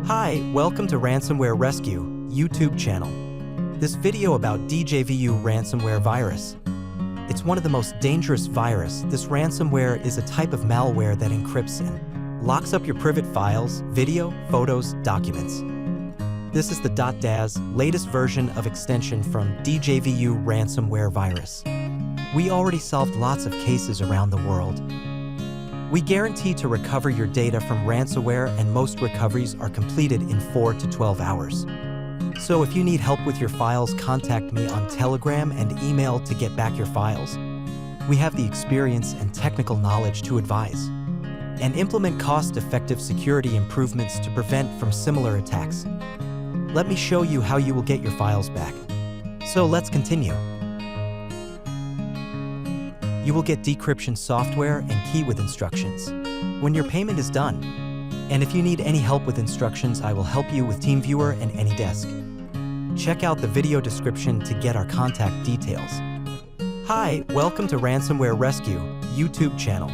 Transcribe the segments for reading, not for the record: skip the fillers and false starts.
Hi, welcome to Ransomware Rescue YouTube channel. This video about Djvu Ransomware virus. It's one of the most dangerous virus. This ransomware is a type of malware that encrypts and locks up your private files, video, photos, documents. This is the .daz latest version of extension from Djvu Ransomware virus. We already solved lots of cases around the world. We guarantee to recover your data from ransomware, and most recoveries are completed in 4 to 12 hours. So if you need help with your files, contact me on Telegram and email to get back your files. We have the experience and technical knowledge to advise and implement cost-effective security improvements to prevent from similar attacks. Let me show you how you will get your files back. So let's continue. You will get decryption software and key with instructions when your payment is done. And if you need any help with instructions, I will help you with TeamViewer and AnyDesk. Check out the video description to get our contact details. Hi, welcome to Ransomware Rescue YouTube channel.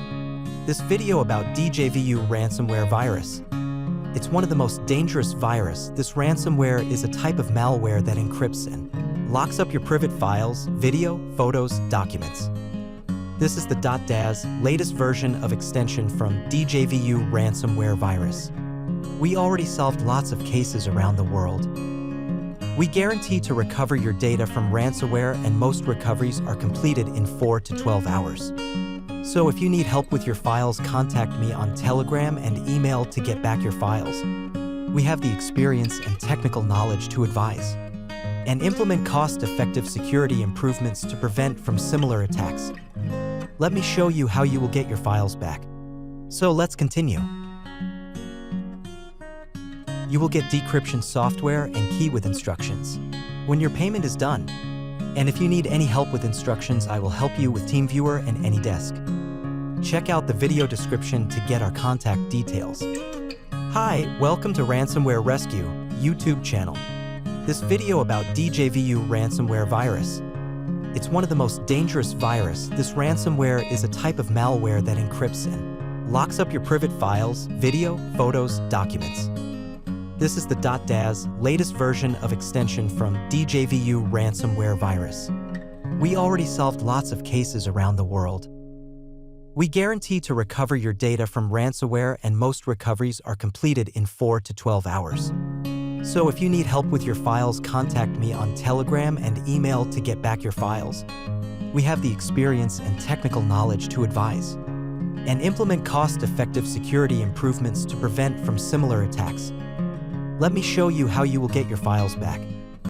This video about Djvu Ransomware virus. It's one of the most dangerous virus. This ransomware is a type of malware that encrypts and locks up your private files, video, photos, documents. This is the .daz latest version of extension from Djvu Ransomware virus. We already solved lots of cases around the world. We guarantee to recover your data from ransomware, and most recoveries are completed in 4 to 12 hours. So if you need help with your files, contact me on Telegram and email to get back your files. We have the experience and technical knowledge to advise and implement cost-effective security improvements to prevent from similar attacks. Let me show you how you will get your files back. So let's continue. You will get decryption software and key with instructions when your payment is done. And if you need any help with instructions, I will help you with TeamViewer and AnyDesk. Check out the video description to get our contact details. Hi, welcome to Ransomware Rescue YouTube channel. This video about Djvu Ransomware virus. It's one of the most dangerous virus. This ransomware is a type of malware that encrypts and locks up your private files, video, photos, documents. This is the .daz latest version of extension from Djvu Ransomware virus. We already solved lots of cases around the world. We guarantee to recover your data from ransomware, and most recoveries are completed in 4 to 12 hours. So if you need help with your files, contact me on Telegram and email to get back your files. We have the experience and technical knowledge to advise and implement cost-effective security improvements to prevent from similar attacks. Let me show you how you will get your files back.